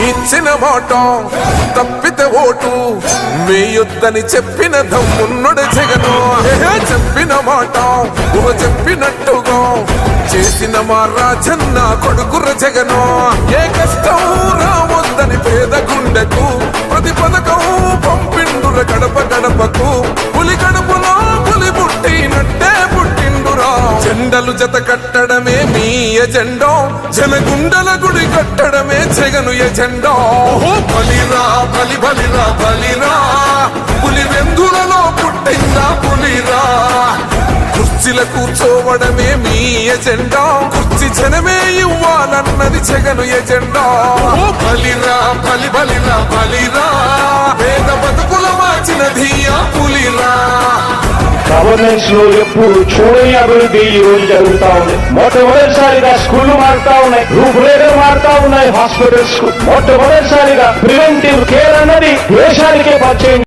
ఇచ్చిన మాట తప్పితే ఓటు వేయొద్దని చెప్పిన దమ్మున్నడు జగను. చెప్పిన మాట చెప్పినట్టుగా చేసిన మా రాజన్న కొడుకుర జగను. ఏ కష్టం రావద్దని పేద గుండెకు ప్రతి పథకం పంపిండుర గడప గడపకు. పులి గడపలో పులి పుట్టినట్టే పుట్టిండురా. జెండలు జత కట్టడమే మీ ఎజెండా, జనగుండల గుడి కట్టడమే జగను ఎజెండా. బలిరా బలి బలిరా బలిరా, పులి వెందులలో పుట్టిందా పులిరా. కుర్చీల కూర్చోవడమే మీ ఎజెండా, కుర్చీ జనమే ఇవ్వాలన్నది జగను ఎజెండా. బలిరా బలి బలిరా బలిరా, పేద బతుకుల మార్చినది ఆ పులిరా. గవర్నెన్స్ లో ఎప్పుడు చూడని అభివృద్ధి ఈ రోజు జరుగుతా ఉంది. మొట్టమొదటిసారిగా స్కూళ్లు మారుతా ఉన్నాయి, రూపురేఖలు మారుతా ఉన్నాయి, హాస్పిటల్స్ మొట్టమొదటిసారిగా ప్రివెంటివ్ కేర్ అన్నది దేశానికే పరిచయం